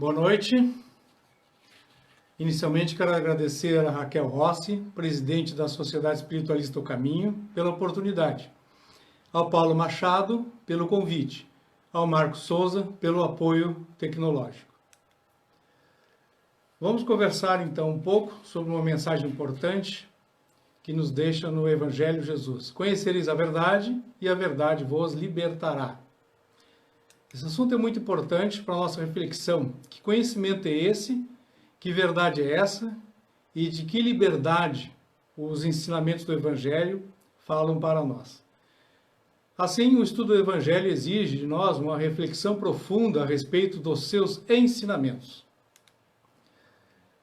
Boa noite. Inicialmente quero agradecer a Raquel Rossi, presidente da Sociedade Espiritualista O Caminho, pela oportunidade, ao Paulo Machado pelo convite, ao Marcos Souza pelo apoio tecnológico. Vamos conversar então um pouco sobre uma mensagem importante que nos deixa no Evangelho de Jesus. Conhecereis a verdade e a verdade vos libertará. Esse assunto é muito importante para a nossa reflexão. Que conhecimento é esse? Que verdade é essa? E de que liberdade os ensinamentos do Evangelho falam para nós? Assim, o estudo do Evangelho exige de nós uma reflexão profunda a respeito dos seus ensinamentos.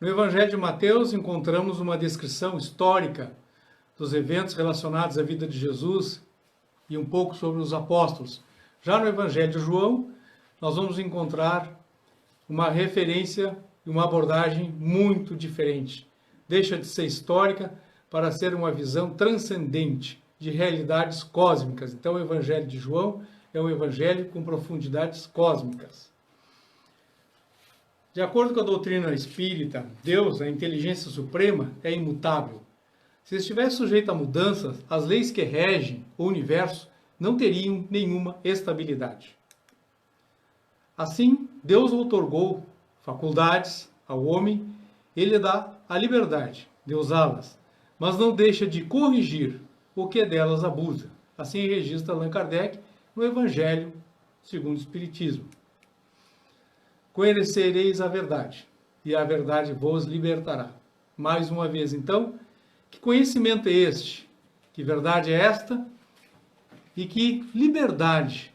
No Evangelho de Mateus, encontramos uma descrição histórica dos eventos relacionados à vida de Jesus e um pouco sobre os apóstolos. Já no Evangelho de João, nós vamos encontrar uma referência e uma abordagem muito diferente. Deixa de ser histórica para ser uma visão transcendente de realidades cósmicas. Então, o Evangelho de João é um evangelho com profundidades cósmicas. De acordo com a doutrina espírita, Deus, a inteligência suprema, é imutável. Se estivesse sujeito a mudanças, as leis que regem o universo não teriam nenhuma estabilidade. Assim, Deus outorgou faculdades ao homem, ele dá a liberdade de usá-las, mas não deixa de corrigir o que delas abusa. Assim registra Allan Kardec no Evangelho segundo o Espiritismo. Conhecereis a verdade, e a verdade vos libertará. Mais uma vez, então, que conhecimento é este? Que verdade é esta? E que liberdade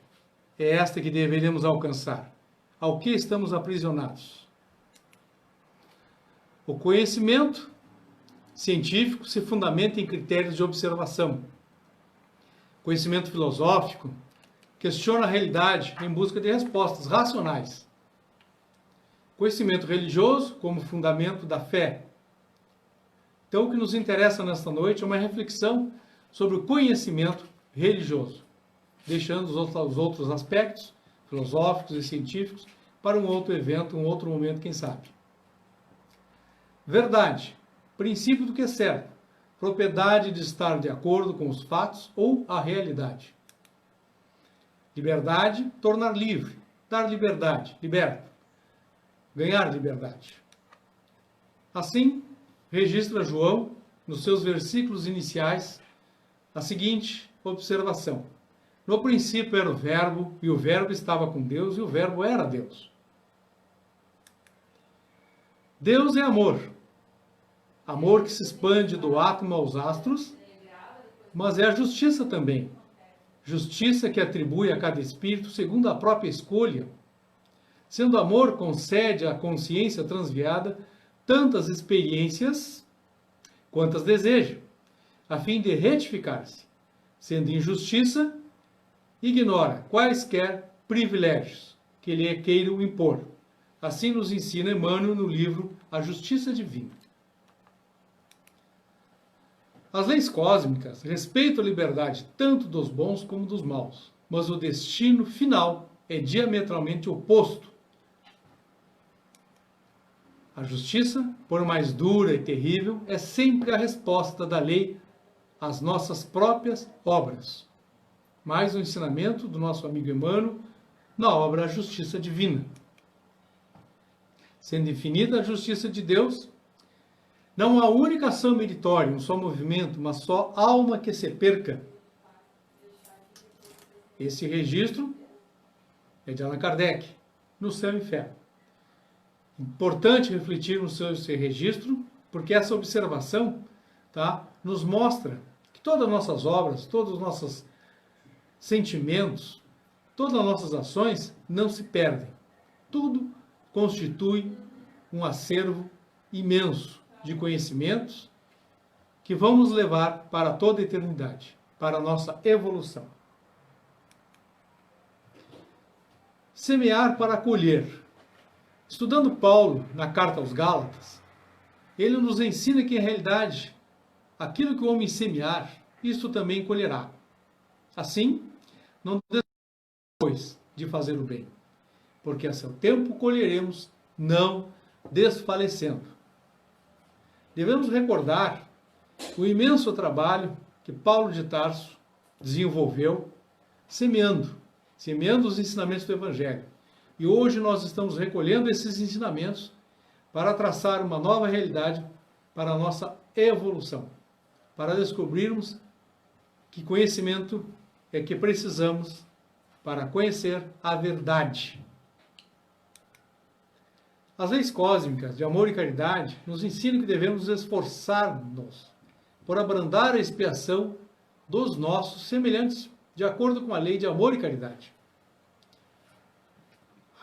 é esta que deveremos alcançar? Ao que estamos aprisionados? O conhecimento científico se fundamenta em critérios de observação. O conhecimento filosófico questiona a realidade em busca de respostas racionais. O conhecimento religioso como fundamento da fé. Então, o que nos interessa nesta noite é uma reflexão sobre o conhecimento religioso, deixando os outros aspectos filosóficos e científicos para um outro evento, um outro momento, quem sabe. Verdade, princípio do que é certo, propriedade de estar de acordo com os fatos ou a realidade. Liberdade, tornar livre, dar liberdade, liberta, ganhar liberdade. Assim, registra João, nos seus versículos iniciais, a seguinte observação. No princípio era o Verbo, e o Verbo estava com Deus, e o Verbo era Deus. Deus é amor. Amor que se expande do átomo aos astros, mas é a justiça também. Justiça que atribui a cada espírito segundo a própria escolha. Sendo amor, concede à consciência transviada tantas experiências quantas deseja, a fim de retificar-se. Sendo injustiça, ignora quaisquer privilégios que lhe queiram impor. Assim nos ensina Emmanuel no livro A Justiça Divina. As leis cósmicas respeitam a liberdade tanto dos bons como dos maus, mas o destino final é diametralmente oposto. A justiça, por mais dura e terrível, é sempre a resposta da lei às nossas próprias obras. Mais um ensinamento do nosso amigo Emmanuel na obra A Justiça Divina. Sendo infinita a justiça de Deus, não há única ação meritória, um só movimento, mas só alma que se perca. Esse registro é de Allan Kardec, no Céu e Inferno. Importante refletir no seu registro, porque essa observação nos mostra que todas as nossas obras, todos os nossos sentimentos, todas as nossas ações não se perdem. Tudo constitui um acervo imenso de conhecimentos que vamos levar para toda a eternidade, para a nossa evolução. Semear para colher. Estudando Paulo na carta aos Gálatas, ele nos ensina que, em realidade, aquilo que o homem semear, isto também colherá. Assim, não depois de fazer o bem, porque a seu tempo colheremos, não desfalecendo. Devemos recordar o imenso trabalho que Paulo de Tarso desenvolveu semeando os ensinamentos do Evangelho. E hoje nós estamos recolhendo esses ensinamentos para traçar uma nova realidade para a nossa evolução, para descobrirmos que conhecimento é que precisamos para conhecer a verdade. As leis cósmicas de amor e caridade nos ensinam que devemos esforçar-nos por abrandar a expiação dos nossos semelhantes, de acordo com a lei de amor e caridade.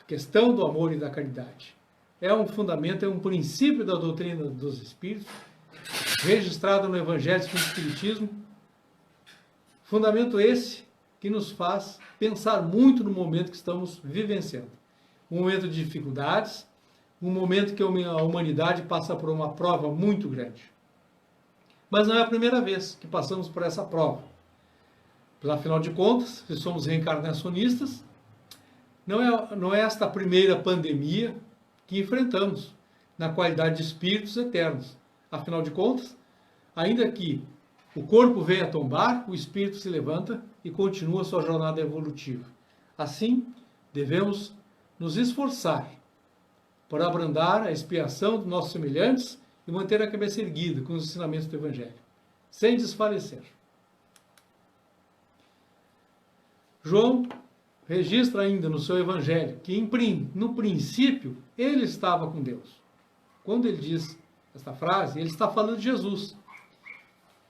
A questão do amor e da caridade é um fundamento, é um princípio da doutrina dos Espíritos, registrado no Evangelho segundo o Espiritismo. Fundamento esse que nos faz pensar muito no momento que estamos vivenciando. Um momento de dificuldades, um momento que a humanidade passa por uma prova muito grande. Mas não é a primeira vez que passamos por essa prova. Afinal de contas, se somos reencarnacionistas, não é esta primeira pandemia que enfrentamos na qualidade de espíritos eternos. Afinal de contas, ainda que o corpo venha a tombar, o espírito se levanta e continua sua jornada evolutiva. Assim, devemos nos esforçar por abrandar a expiação dos nossos semelhantes e manter a cabeça erguida com os ensinamentos do Evangelho, sem desfalecer. João registra ainda no seu Evangelho que, no princípio, ele estava com Deus. Quando ele diz esta frase, ele está falando de Jesus.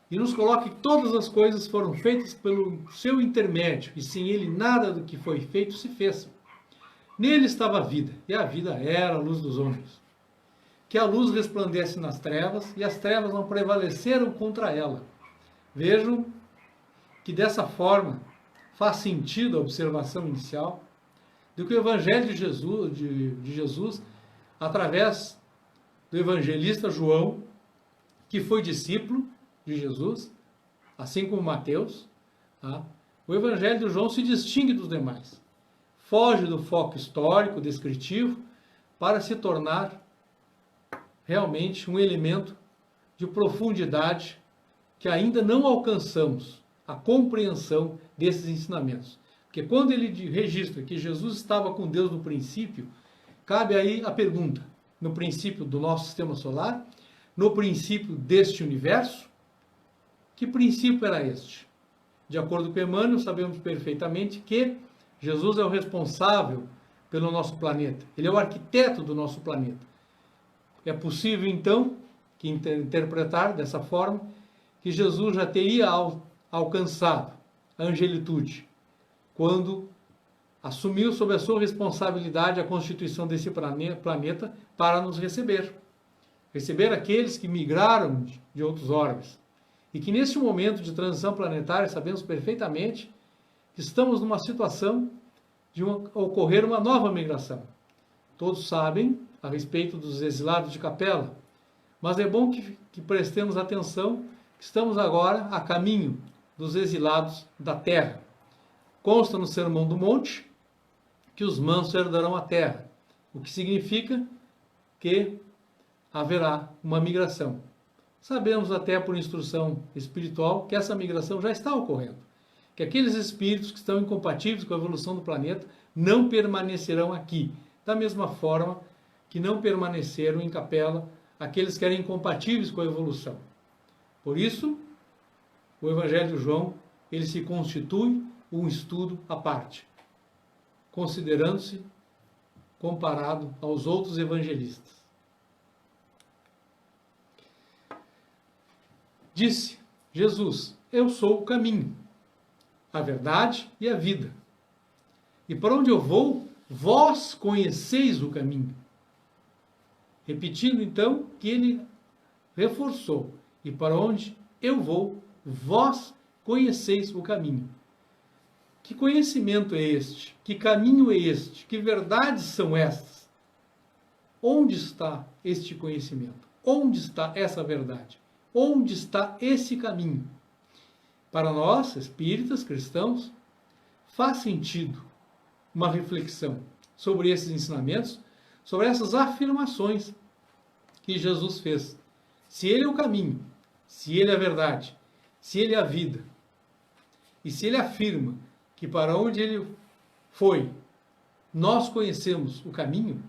E nos coloca que todas as coisas foram feitas pelo seu intermédio, e sem ele nada do que foi feito se fez. Nele estava a vida, e a vida era a luz dos homens. Que a luz resplandece nas trevas, e as trevas não prevaleceram contra ela. Vejam que dessa forma faz sentido a observação inicial de que o Evangelho de Jesus, através do evangelista João, que foi discípulo de Jesus, assim como Mateus, o Evangelho de João se distingue dos demais. Foge do foco histórico, descritivo, para se tornar realmente um elemento de profundidade que ainda não alcançamos a compreensão desses ensinamentos. Porque quando ele registra que Jesus estava com Deus no princípio, cabe aí a pergunta: no princípio do nosso sistema solar, no princípio deste universo, que princípio era este? De acordo com Emmanuel, sabemos perfeitamente que Jesus é o responsável pelo nosso planeta. Ele é o arquiteto do nosso planeta. É possível, então, interpretar dessa forma que Jesus já teria alcançado a angelitude quando assumiu sob a sua responsabilidade a constituição desse planeta para nos receber. Receber aqueles que migraram de outros orbes. E que nesse momento de transição planetária sabemos perfeitamente que estamos numa situação de ocorrer uma nova migração. Todos sabem a respeito dos exilados de Capela, mas é bom que prestemos atenção que estamos agora a caminho dos exilados da terra. Consta no Sermão do Monte que os mansos herdarão a terra, o que significa que haverá uma migração. Sabemos até por instrução espiritual que essa migração já está ocorrendo, que aqueles espíritos que estão incompatíveis com a evolução do planeta não permanecerão aqui, da mesma forma que não permaneceram em Capela aqueles que eram incompatíveis com a evolução. Por isso, o Evangelho de João, ele se constitui um estudo à parte, considerando-se comparado aos outros evangelistas. Disse Jesus: eu sou o caminho, a verdade e a vida. E para onde eu vou, vós conheceis o caminho. Repetindo então que ele reforçou: e para onde eu vou, vós conheceis o caminho. Que conhecimento é este? Que caminho é este? Que verdades são estas? Onde está este conhecimento? Onde está essa verdade? Onde está esse caminho? Para nós, espíritas, cristãos, faz sentido uma reflexão sobre esses ensinamentos, sobre essas afirmações que Jesus fez. Se ele é o caminho, se ele é a verdade, se ele é a vida, e se ele afirma que para onde ele foi, nós conhecemos o caminho,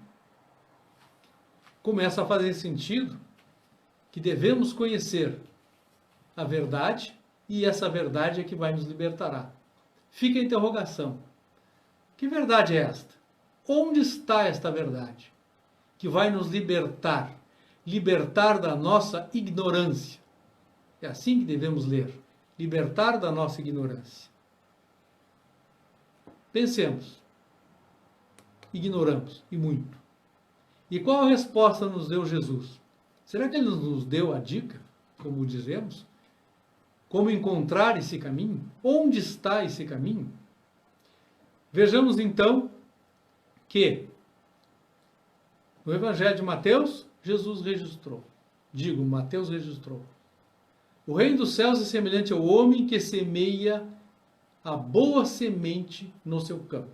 começa a fazer sentido que devemos conhecer a verdade e essa verdade é que vai nos libertar. Fica a interrogação. Que verdade é esta? Onde está esta verdade que vai nos libertar? Libertar da nossa ignorância. É assim que devemos ler. Libertar da nossa ignorância. Pensemos. Ignoramos, e muito. E qual a resposta nos deu Jesus? Será que ele nos deu a dica, como dizemos? Como encontrar esse caminho? Onde está esse caminho? Vejamos então que no Evangelho de Mateus, Jesus registrou. Mateus registrou. O reino dos céus é semelhante ao homem que semeia a boa semente no seu campo.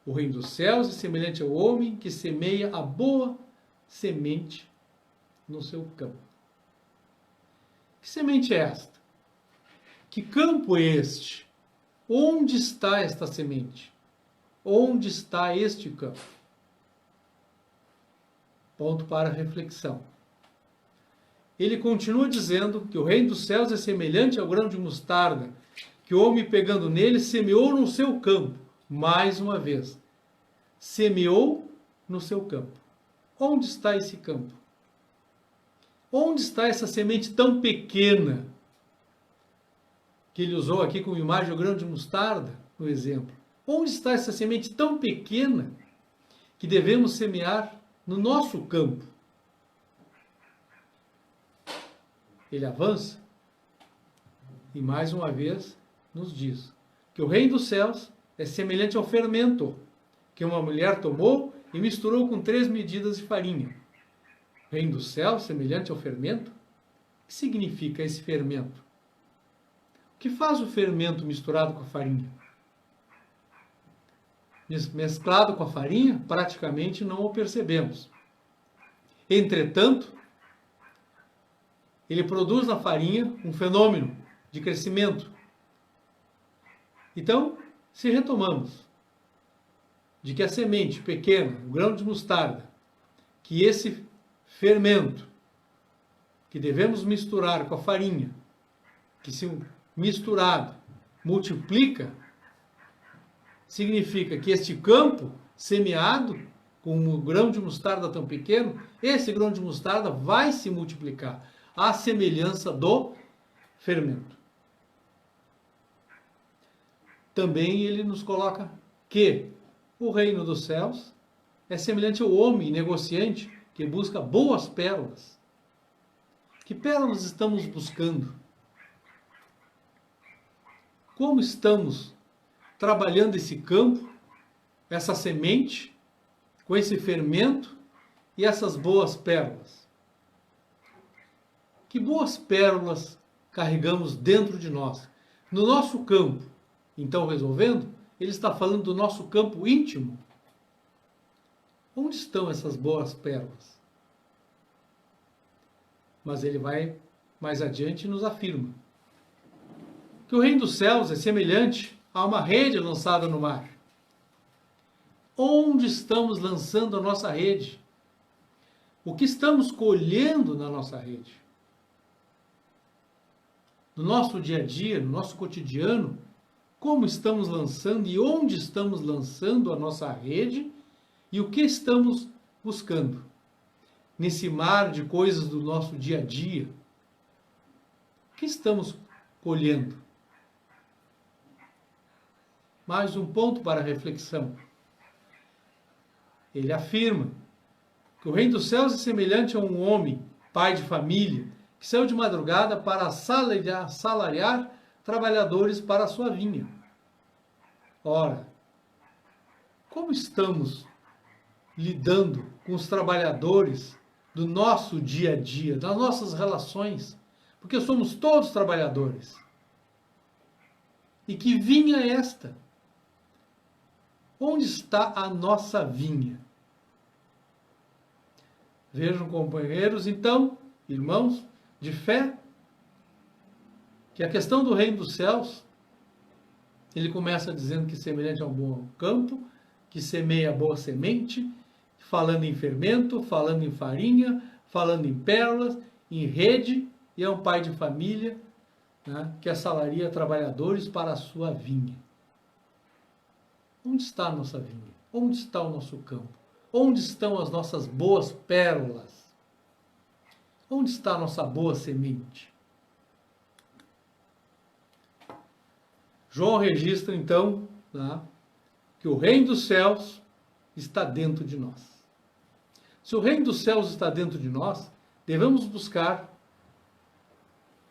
O reino dos céus é semelhante ao homem que semeia a boa semente no seu campo. Que semente é esta? Que campo é este? Onde está esta semente? Onde está este campo? Ponto para reflexão. Ele continua dizendo que o reino dos céus é semelhante ao grão de mostarda, que o homem pegando nele semeou no seu campo. Mais uma vez, semeou no seu campo. Onde está esse campo? Onde está essa semente tão pequena que ele usou aqui como imagem o grão de mostarda, no exemplo? Onde está essa semente tão pequena que devemos semear no nosso campo? Ele avança e mais uma vez nos diz que o reino dos céus é semelhante ao fermento que uma mulher tomou e misturou com 3 medidas de farinha. O reino dos céus semelhante ao fermento? O que significa esse fermento? O que faz o fermento misturado com a farinha? Mesclado com a farinha, praticamente não o percebemos. Entretanto, ele produz na farinha um fenômeno de crescimento. Então, se retomamos de que a semente pequena, o grão de mostarda, que esse fermento que devemos misturar com a farinha, que se misturado multiplica, significa que este campo semeado com um grão de mostarda tão pequeno, esse grão de mostarda vai se multiplicar à semelhança do fermento. Também ele nos coloca que o reino dos céus é semelhante ao homem negociante que busca boas pérolas. Que pérolas estamos buscando? Como estamos trabalhando esse campo, essa semente, com esse fermento e essas boas pérolas? Que boas pérolas carregamos dentro de nós, no nosso campo? Então, resolvendo, ele está falando do nosso campo íntimo. Onde estão essas boas pérolas? Mas ele vai mais adiante e nos afirma que o reino dos céus é semelhante a uma rede lançada no mar. Onde estamos lançando a nossa rede? O que estamos colhendo na nossa rede? No nosso dia a dia, no nosso cotidiano, como estamos lançando e onde estamos lançando a nossa rede e o que estamos buscando nesse mar de coisas do nosso dia a dia? O que estamos colhendo? Mais um ponto para reflexão. Ele afirma Que o reino dos céus é semelhante a um homem, pai de família, que saiu de madrugada para assalariar trabalhadores para a sua vinha. Ora, como estamos lidando com os trabalhadores do nosso dia a dia, das nossas relações? Porque somos todos trabalhadores. E que vinha é esta? Onde está a nossa vinha? Vejam, companheiros, então, irmãos de fé, que a questão do reino dos céus, ele começa dizendo que semelhante ao bom campo, que semeia boa semente, falando em fermento, falando em farinha, falando em pérolas, em rede, e é um pai de família, né, que assalaria trabalhadores para a sua vinha. Onde está a nossa vinha? Onde está o nosso campo? Onde estão as nossas boas pérolas? Onde está a nossa boa semente? João registra, então, né, que o reino dos céus está dentro de nós. Se o reino dos céus está dentro de nós, devemos buscar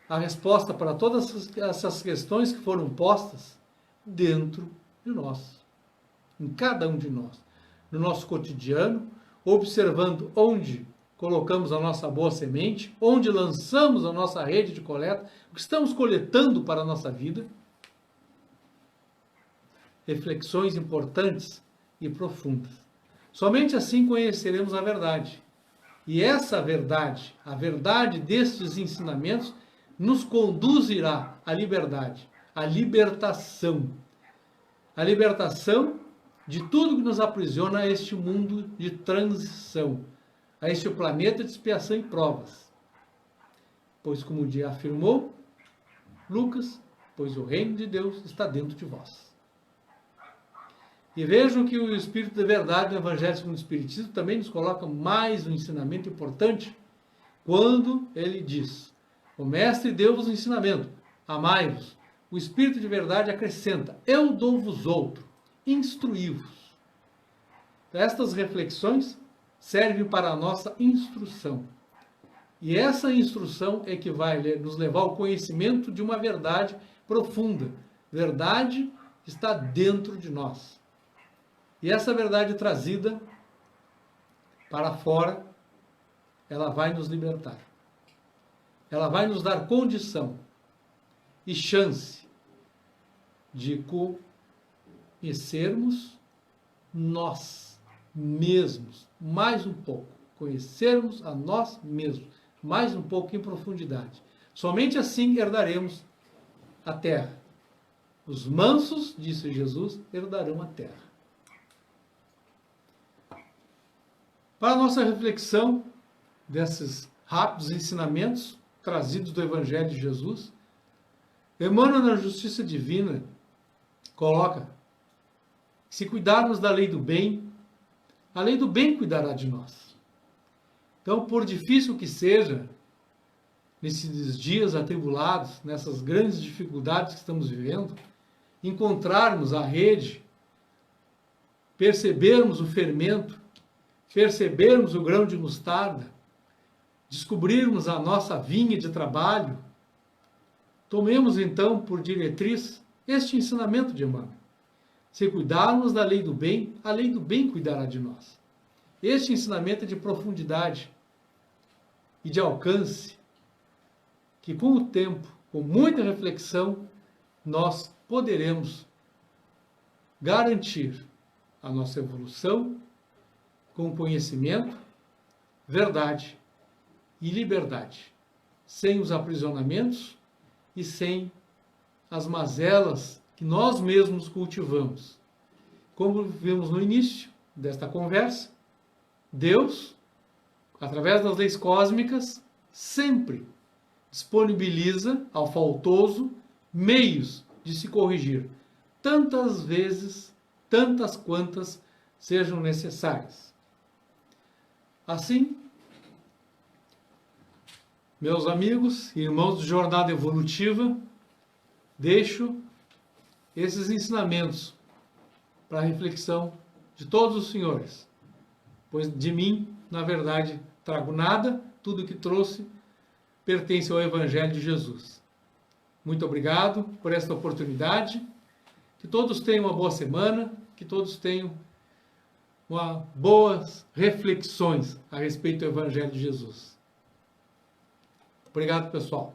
a resposta para todas essas questões que foram postas dentro de nós, em cada um de nós, no nosso cotidiano, observando onde colocamos a nossa boa semente, onde lançamos a nossa rede de coleta, o que estamos coletando para a nossa vida. Reflexões importantes e profundas. Somente assim conheceremos a verdade. E essa verdade, a verdade destes ensinamentos, nos conduzirá à liberdade, à libertação. A libertação de tudo que nos aprisiona a este mundo de transição, a este planeta de expiação e provas. Pois, como o dia afirmou Lucas, pois o reino de Deus está dentro de vós. E vejam que o Espírito da Verdade, no Evangelho segundo o Espiritismo, também nos coloca mais um ensinamento importante, quando ele diz: o Mestre deu-vos o ensinamento, amai-vos. O Espírito de Verdade acrescenta: eu dou-vos outro, instruí-vos. Estas reflexões servem para a nossa instrução. E essa instrução é que vai nos levar ao conhecimento de uma verdade profunda. Verdade que está dentro de nós. E essa verdade trazida para fora, ela vai nos libertar. Ela vai nos dar condição e chance de conhecermos nós mesmos mais um pouco. Conhecermos a nós mesmos mais um pouco em profundidade. Somente assim herdaremos a terra. Os mansos, disse Jesus, herdarão a terra. Para a nossa reflexão desses rápidos ensinamentos trazidos do Evangelho de Jesus, Emmanuel, na Justiça Divina, coloca que se cuidarmos da lei do bem, a lei do bem cuidará de nós. Então, por difícil que seja, nesses dias atribulados, nessas grandes dificuldades que estamos vivendo, encontrarmos a rede, percebermos o fermento, percebermos o grão de mostarda, descobrirmos a nossa vinha de trabalho, tomemos então por diretriz este ensinamento de Emmanuel. Se cuidarmos da lei do bem, a lei do bem cuidará de nós. Este ensinamento é de profundidade e de alcance, que com o tempo, com muita reflexão, nós poderemos garantir a nossa evolução com conhecimento, verdade e liberdade, sem os aprisionamentos e sem as mazelas que nós mesmos cultivamos. Como vimos no início desta conversa, Deus, através das leis cósmicas, sempre disponibiliza ao faltoso meios de se corrigir, tantas vezes, tantas quantas sejam necessárias. Assim, meus amigos e irmãos de Jornada Evolutiva, deixo esses ensinamentos para a reflexão de todos os senhores, pois de mim na verdade, trago nada, tudo que trouxe pertence ao Evangelho de Jesus. Muito obrigado por esta oportunidade, que todos tenham uma boa semana, que todos tenham boas reflexões a respeito do Evangelho de Jesus. Obrigado, pessoal.